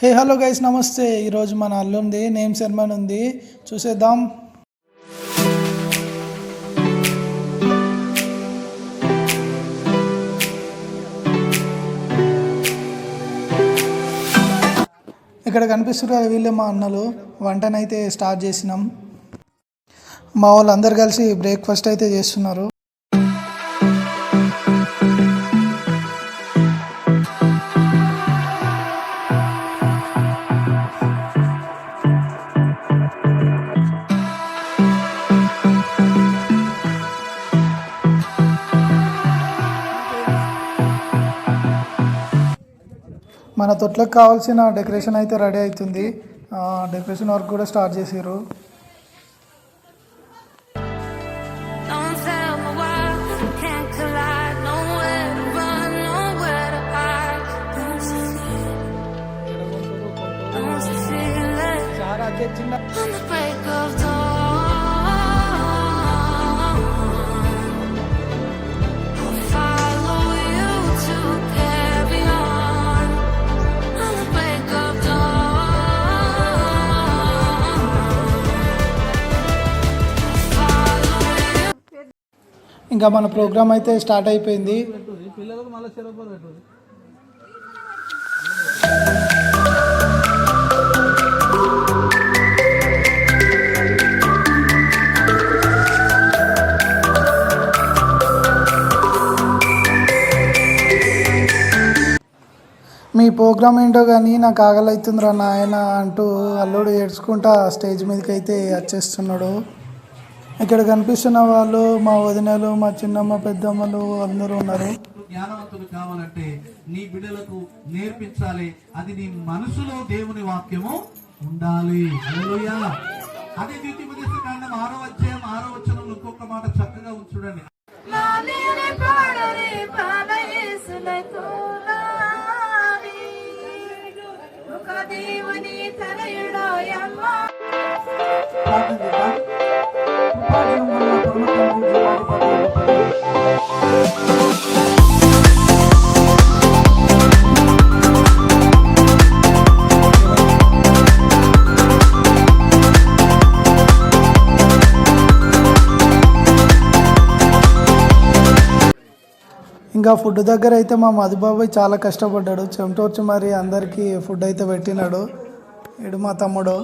Hey hello guys నమస్తే. ఈరోజు మన అల్లుంది నేమ్ సెర్మన్ ఉంది, చూసేద్దాం. ఇక్కడ కనిపిస్తున్నారు వీళ్ళే మా అన్నలు. వంటనైతే స్టార్ట్ చేసినాం. మా వాళ్ళు అందరు కలిసి బ్రేక్ఫాస్ట్ అయితే చేస్తున్నారు. మన తొట్లకు కావాల్సిన డెకరేషన్ అయితే రెడీ అవుతుంది. డెకరేషన్ వర్క్ కూడా స్టార్ట్ చేసారు. ఇంకా మన ప్రోగ్రామ్ అయితే స్టార్ట్ అయిపోయింది. మీ ప్రోగ్రామ్ ఏంటో కానీ నాకు ఆగలవుతుందిరా నాయన అంటూ అల్లుడు ఏడ్చుకుంటా స్టేజ్ మీదకి అయితే వచ్చేస్తున్నాడు. ఇక్కడ కనిపిస్తున్న వాళ్ళు మా వదినలు, మా చిన్నమ్మ, పెద్దమ్మలు అందరూ ఉన్నారు. జ్ఞానవంతులు కావాలంటే నీ బిడ్డలకు నేర్పించాలి. అది నీ మనసులో దేవుని వాక్యము ఉండాలి. హల్లెలూయా. అదే ద్వితీయోపదేశకాండం 6వ అధ్యాయం 6వ వచనంలో ఇంకొక మాట చక్కగా ఉంచుడండి. ఇంకా ఫుడ్ దగ్గర అయితే మా మధుబాబాయ్ చాలా కష్టపడ్డాడు. చెమటోర్చి మరి అందరికీ ఫుడ్ అయితే పెట్టినాడు. ఇడు మా తమ్ముడు.